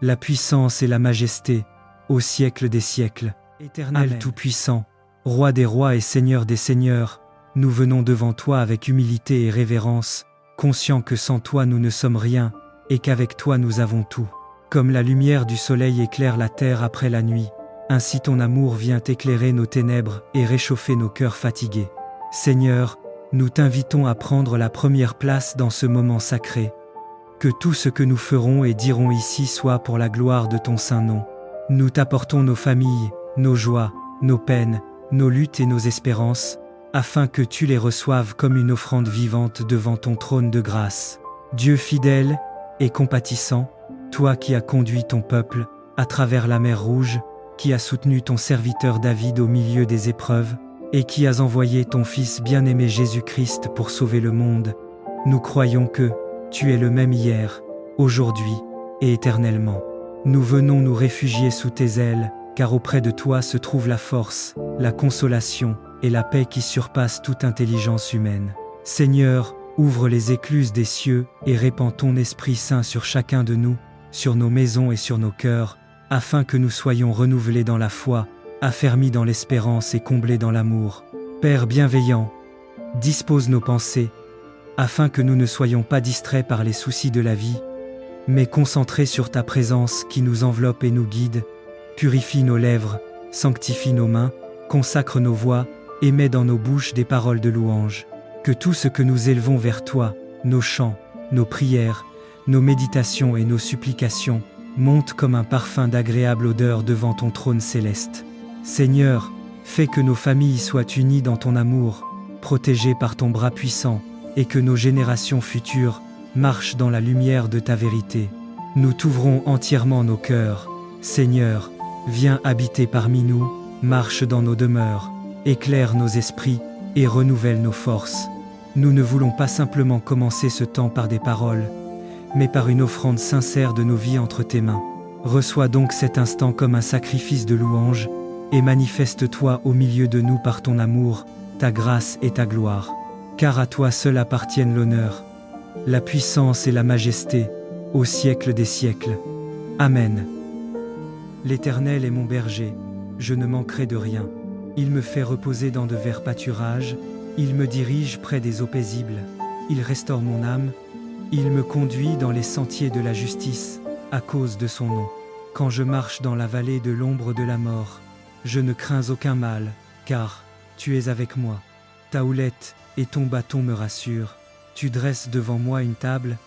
la puissance et la majesté, au siècle des siècles. Éternel tout-puissant, Roi des rois et Seigneur des seigneurs, nous venons devant toi avec humilité et révérence, conscients que sans toi nous ne sommes rien, et qu'avec toi nous avons tout. Comme la lumière du soleil éclaire la terre après la nuit, ainsi ton amour vient éclairer nos ténèbres et réchauffer nos cœurs fatigués. Seigneur, nous t'invitons à prendre la première place dans ce moment sacré. Que tout ce que nous ferons et dirons ici soit pour la gloire de ton saint nom. Nous t'apportons nos familles, nos joies, nos peines, nos luttes et nos espérances, afin que tu les reçoives comme une offrande vivante devant ton trône de grâce. Dieu fidèle et compatissant, toi qui as conduit ton peuple à travers la mer Rouge, qui as soutenu ton serviteur David au milieu des épreuves, et qui as envoyé ton Fils bien-aimé Jésus-Christ pour sauver le monde, nous croyons que tu es le même hier, aujourd'hui et éternellement. Nous venons nous réfugier sous tes ailes, car auprès de toi se trouve la force, la consolation et la paix qui surpassent toute intelligence humaine. Seigneur, ouvre les écluses des cieux et répands ton Esprit Saint sur chacun de nous, sur nos maisons et sur nos cœurs, afin que nous soyons renouvelés dans la foi, affermis dans l'espérance et comblés dans l'amour. Père bienveillant, dispose nos pensées, afin que nous ne soyons pas distraits par les soucis de la vie, mais concentrés sur ta présence qui nous enveloppe et nous guide. Purifie nos lèvres, sanctifie nos mains, consacre nos voix, et mets dans nos bouches des paroles de louange. Que tout ce que nous élevons vers toi, nos chants, nos prières, nos méditations et nos supplications, monte comme un parfum d'agréable odeur devant ton trône céleste. Seigneur, fais que nos familles soient unies dans ton amour, protégées par ton bras puissant, et que nos générations futures marchent dans la lumière de ta vérité. Nous t'ouvrons entièrement nos cœurs. Seigneur, viens habiter parmi nous, marche dans nos demeures, éclaire nos esprits et renouvelle nos forces. Nous ne voulons pas simplement commencer ce temps par des paroles, mais par une offrande sincère de nos vies entre tes mains. Reçois donc cet instant comme un sacrifice de louange, et manifeste-toi au milieu de nous par ton amour, ta grâce et ta gloire. Car à toi seul appartiennent l'honneur, la puissance et la majesté, au siècle des siècles. Amen. L'Éternel est mon berger, je ne manquerai de rien. Il me fait reposer dans de verts pâturages, il me dirige près des eaux paisibles, il restaure mon âme, il me conduit dans les sentiers de la justice, à cause de son nom. Quand je marche dans la vallée de l'ombre de la mort, je ne crains aucun mal, car tu es avec moi. Ta houlette et ton bâton me rassurent. Tu dresses devant moi une table,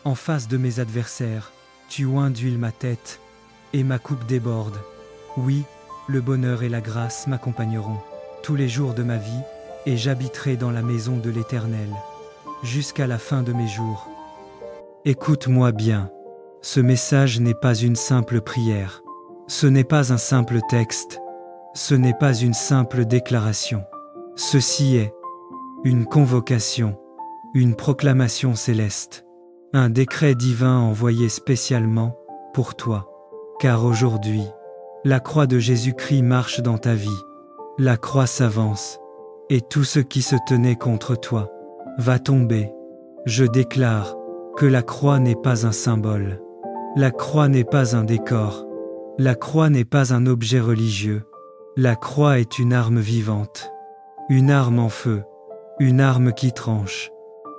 en face de mes adversaires. Tu oins d'huile ma tête, et ma coupe déborde. Oui, le bonheur et la grâce m'accompagneront tous les jours de ma vie, et j'habiterai dans la maison de l'Éternel, jusqu'à la fin de mes jours. Écoute-moi bien, ce message n'est pas une simple prière, ce n'est pas un simple texte, ce n'est pas une simple déclaration. Ceci est une convocation, une proclamation céleste, un décret divin envoyé spécialement pour toi. Car aujourd'hui, la croix de Jésus-Christ marche dans ta vie. La croix s'avance, et tout ce qui se tenait contre toi va tomber. Je déclare que la croix n'est pas un symbole. La croix n'est pas un décor. La croix n'est pas un objet religieux. La croix est une arme vivante. Une arme en feu. Une arme qui tranche.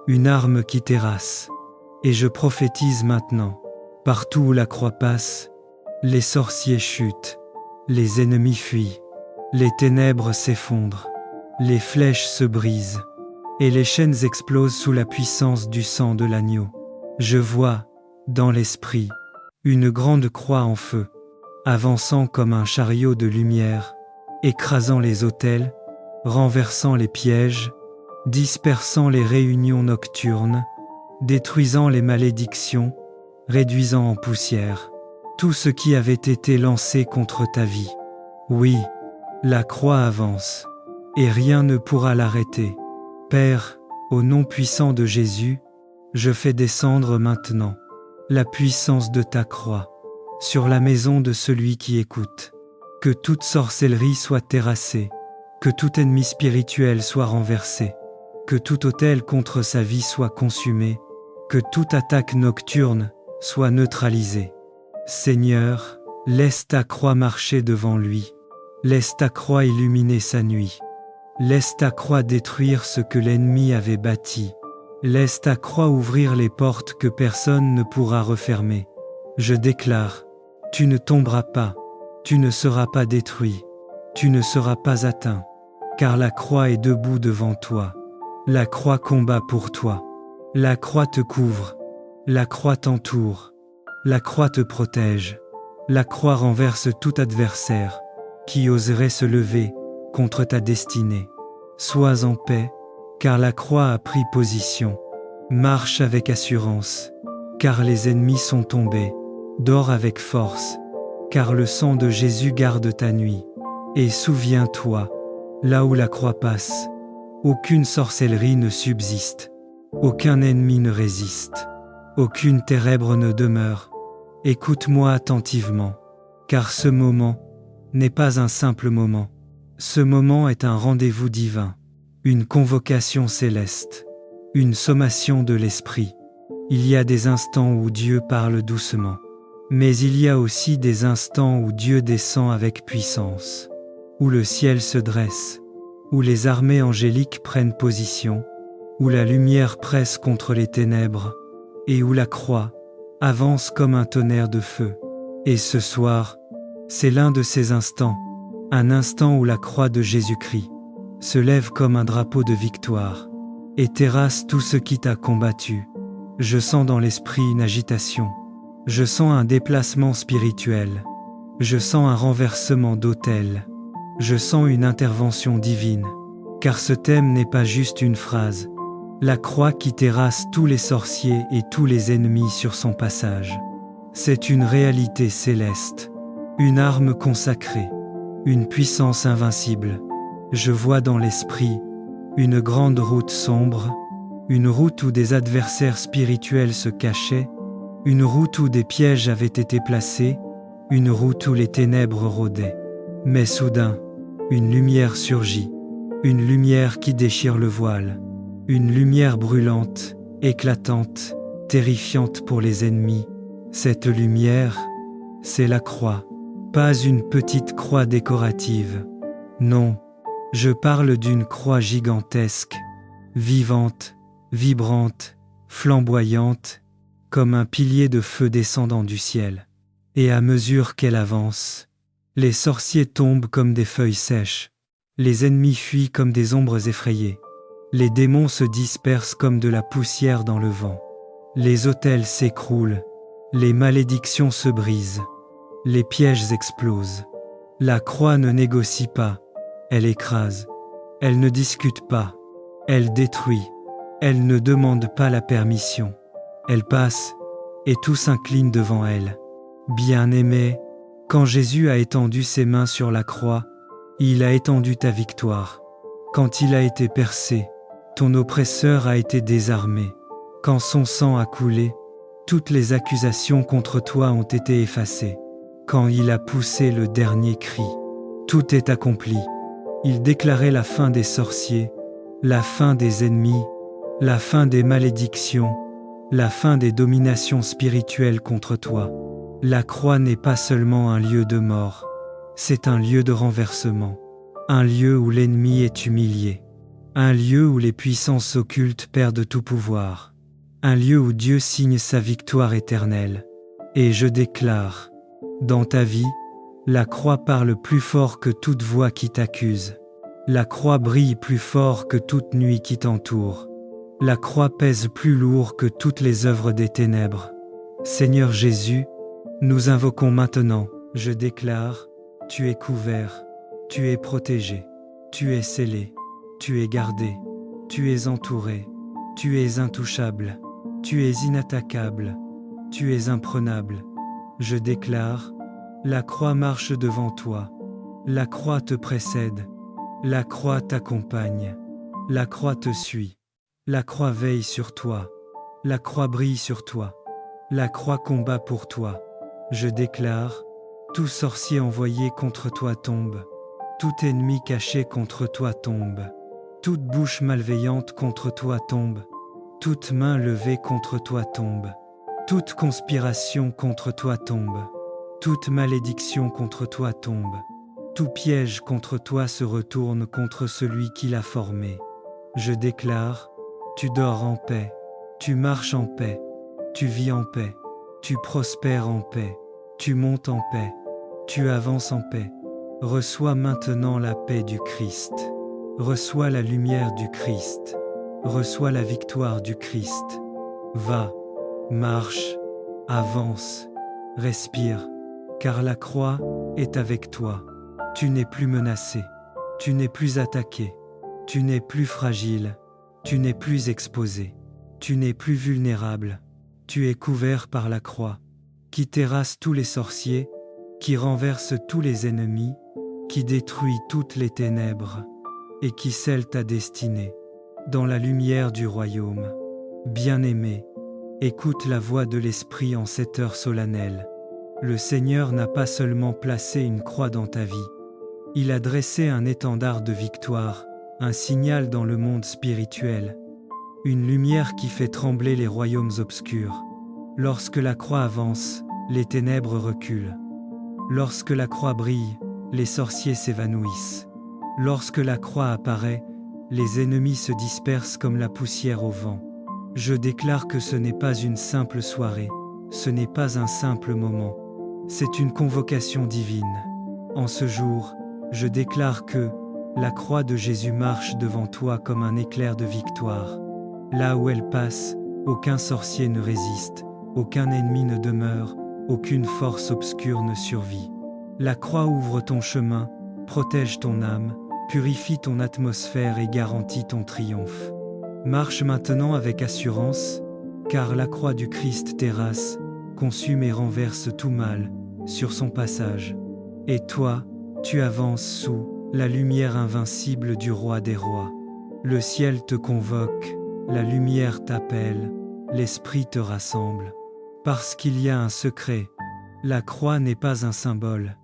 Une arme qui terrasse. Et je prophétise maintenant. Partout où la croix passe, les sorciers chutent. Les ennemis fuient. Les ténèbres s'effondrent. Les flèches se brisent. Et les chaînes explosent sous la puissance du sang de l'agneau. Je vois, dans l'esprit, une grande croix en feu, avançant comme un chariot de lumière, écrasant les autels, renversant les pièges, dispersant les réunions nocturnes, détruisant les malédictions, réduisant en poussière tout ce qui avait été lancé contre ta vie. Oui, la croix avance, et rien ne pourra l'arrêter. Père, au nom puissant de Jésus, je fais descendre maintenant la puissance de ta croix sur la maison de celui qui écoute. Que toute sorcellerie soit terrassée, que tout ennemi spirituel soit renversé, que tout autel contre sa vie soit consumé, que toute attaque nocturne soit neutralisée. Seigneur, laisse ta croix marcher devant lui, laisse ta croix illuminer sa nuit, laisse ta croix détruire ce que l'ennemi avait bâti. Laisse ta croix ouvrir les portes que personne ne pourra refermer. Je déclare, tu ne tomberas pas, tu ne seras pas détruit, tu ne seras pas atteint, car la croix est debout devant toi. La croix combat pour toi. La croix te couvre, la croix t'entoure, la croix te protège. La croix renverse tout adversaire qui oserait se lever contre ta destinée. Sois en paix, car la croix a pris position. Marche avec assurance, car les ennemis sont tombés. Dors avec force, car le sang de Jésus garde ta nuit. Et souviens-toi, là où la croix passe, aucune sorcellerie ne subsiste, aucun ennemi ne résiste, aucune ténèbre ne demeure. Écoute-moi attentivement, car ce moment n'est pas un simple moment. Ce moment est un rendez-vous divin. Une convocation céleste, une sommation de l'esprit. Il y a des instants où Dieu parle doucement, mais il y a aussi des instants où Dieu descend avec puissance, où le ciel se dresse, où les armées angéliques prennent position, où la lumière presse contre les ténèbres, et où la croix avance comme un tonnerre de feu. Et ce soir, c'est l'un de ces instants, un instant où la croix de Jésus-Christ se lève comme un drapeau de victoire et terrasse tout ce qui t'a combattu. Je sens dans l'esprit une agitation. Je sens un déplacement spirituel. Je sens un renversement d'autel. Je sens une intervention divine. Car ce thème n'est pas juste une phrase. La croix qui terrasse tous les sorciers et tous les ennemis sur son passage. C'est une réalité céleste. Une arme consacrée. Une puissance invincible. Je vois dans l'esprit une grande route sombre, une route où des adversaires spirituels se cachaient, une route où des pièges avaient été placés, une route où les ténèbres rôdaient. Mais soudain, une lumière surgit, une lumière qui déchire le voile, une lumière brûlante, éclatante, terrifiante pour les ennemis. Cette lumière, c'est la croix, pas une petite croix décorative. Non. Je parle d'une croix gigantesque, vivante, vibrante, flamboyante, comme un pilier de feu descendant du ciel. Et à mesure qu'elle avance, les sorciers tombent comme des feuilles sèches, les ennemis fuient comme des ombres effrayées, les démons se dispersent comme de la poussière dans le vent, les autels s'écroulent, les malédictions se brisent, les pièges explosent. La croix ne négocie pas. Elle écrase, elle ne discute pas, elle détruit, elle ne demande pas la permission. Elle passe, et tout s'incline devant elle. Bien-aimé, quand Jésus a étendu ses mains sur la croix, il a étendu ta victoire. Quand il a été percé, Ton oppresseur a été désarmé. Quand son sang a coulé, toutes les accusations contre toi ont été effacées. Quand il a poussé le dernier cri, tout est accompli. Il déclarait la fin des sorciers, la fin des ennemis, la fin des malédictions, la fin des dominations spirituelles contre toi. La croix n'est pas seulement un lieu de mort, c'est un lieu de renversement, un lieu où l'ennemi est humilié, un lieu où les puissances occultes perdent tout pouvoir, un lieu où Dieu signe sa victoire éternelle. Et je déclare, dans ta vie, la croix parle plus fort que toute voix qui t'accuse. La croix brille plus fort que toute nuit qui t'entoure. La croix pèse plus lourd que toutes les œuvres des ténèbres. Seigneur Jésus, nous invoquons maintenant, je déclare, tu es couvert, tu es protégé, tu es scellé, tu es gardé, tu es entouré, tu es intouchable, tu es inattaquable, tu es imprenable. Je déclare, la croix marche devant toi, la croix te précède, la croix t'accompagne, la croix te suit, la croix veille sur toi, la croix brille sur toi, la croix combat pour toi. Je déclare, tout sorcier envoyé contre toi tombe, tout ennemi caché contre toi tombe, toute bouche malveillante contre toi tombe, toute main levée contre toi tombe, toute conspiration contre toi tombe, toute malédiction contre toi tombe, tout piège contre toi se retourne contre celui qui l'a formé. Je déclare, tu dors en paix, tu marches en paix, tu vis en paix, tu prospères en paix, tu montes en paix, tu avances en paix. Reçois maintenant la paix du Christ. Reçois la lumière du Christ. Reçois la victoire du Christ. Va, marche, avance, respire, car la croix est avec toi. Tu n'es plus menacé, tu n'es plus attaqué, tu n'es plus fragile, tu n'es plus exposé, tu n'es plus vulnérable. Tu es couvert par la croix, qui terrasse tous les sorciers, qui renverse tous les ennemis, qui détruit toutes les ténèbres, et qui scelle ta destinée dans la lumière du royaume. Bien-aimé, écoute la voix de l'Esprit en cette heure solennelle. Le Seigneur n'a pas seulement placé une croix dans ta vie, il a dressé un étendard de victoire, un signal dans le monde spirituel, une lumière qui fait trembler les royaumes obscurs. Lorsque la croix avance, les ténèbres reculent. Lorsque la croix brille, les sorciers s'évanouissent. Lorsque la croix apparaît, les ennemis se dispersent comme la poussière au vent. Je déclare que ce n'est pas une simple soirée, ce n'est pas un simple moment, c'est une convocation divine. En ce jour, je déclare que la croix de Jésus marche devant toi comme un éclair de victoire. Là où elle passe, aucun sorcier ne résiste, aucun ennemi ne demeure, aucune force obscure ne survit. La croix ouvre ton chemin, protège ton âme, purifie ton atmosphère et garantit ton triomphe. Marche maintenant avec assurance, car la croix du Christ terrasse, consume et renverse tout mal sur son passage. Et toi, tu avances sous la lumière invincible du Roi des Rois. Le ciel te convoque, la lumière t'appelle, l'Esprit te rassemble. Parce qu'il y a un secret, la croix n'est pas un symbole.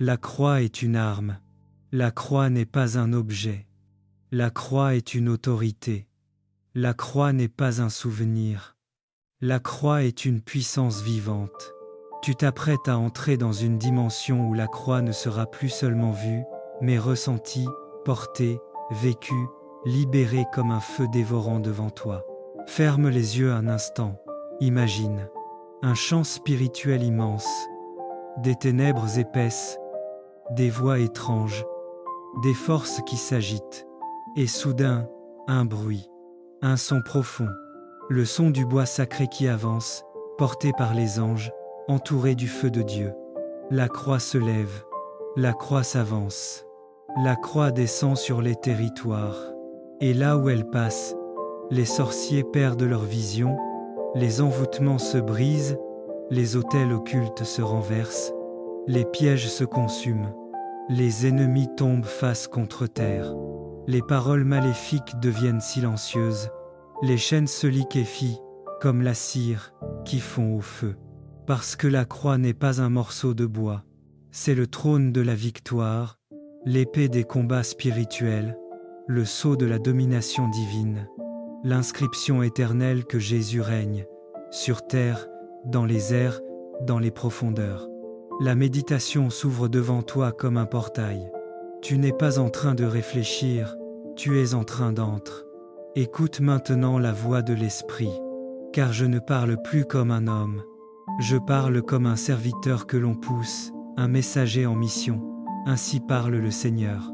La croix est une arme. La croix n'est pas un objet. La croix est une autorité. La croix n'est pas un souvenir. La croix est une puissance vivante. Tu t'apprêtes à entrer dans une dimension où la croix ne sera plus seulement vue, mais ressentie, portée, vécue, libérée comme un feu dévorant devant toi. Ferme les yeux un instant. Imagine un champ spirituel immense, des ténèbres épaisses, des voix étranges, des forces qui s'agitent, et soudain, un bruit, un son profond, le son du bois sacré qui avance, porté par les anges, entouré du feu de Dieu. La croix se lève, la croix s'avance, la croix descend sur les territoires, et là où elle passe, les sorciers perdent leur vision, les envoûtements se brisent, les autels occultes se renversent, les pièges se consument, les ennemis tombent face contre terre. Les paroles maléfiques deviennent silencieuses. Les chaînes se liquéfient, comme la cire, qui fond au feu. Parce que la croix n'est pas un morceau de bois. C'est le trône de la victoire, l'épée des combats spirituels, le sceau de la domination divine, l'inscription éternelle que Jésus règne, sur terre, dans les airs, dans les profondeurs. La méditation s'ouvre devant toi comme un portail. Tu n'es pas en train de réfléchir, tu es en train d'entrer. Écoute maintenant la voix de l'Esprit, car je ne parle plus comme un homme. Je parle comme un serviteur que l'on pousse, un messager en mission. Ainsi parle le Seigneur.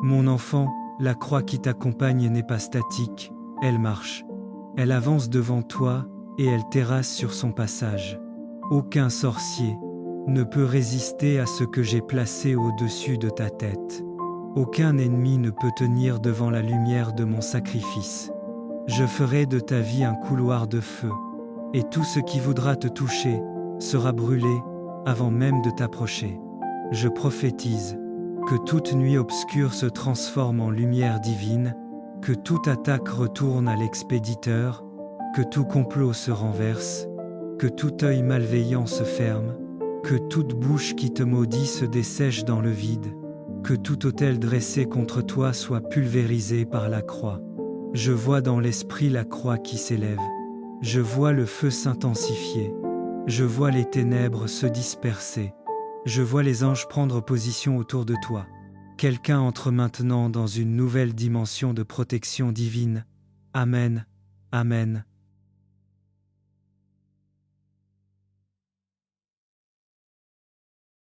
Mon enfant, la croix qui t'accompagne n'est pas statique, elle marche. Elle avance devant toi et elle terrasse sur son passage. Aucun sorcier ne peut résister à ce que j'ai placé au-dessus de ta tête. Aucun ennemi ne peut tenir devant la lumière de mon sacrifice. Je ferai de ta vie un couloir de feu, et tout ce qui voudra te toucher sera brûlé avant même de t'approcher. Je prophétise que toute nuit obscure se transforme en lumière divine, que toute attaque retourne à l'expéditeur, que tout complot se renverse, que tout œil malveillant se ferme, que toute bouche qui te maudit se dessèche dans le vide, que tout autel dressé contre toi soit pulvérisé par la croix. Je vois dans l'esprit la croix qui s'élève. Je vois le feu s'intensifier. Je vois les ténèbres se disperser. Je vois les anges prendre position autour de toi. Quelqu'un entre maintenant dans une nouvelle dimension de protection divine. Amen. Amen.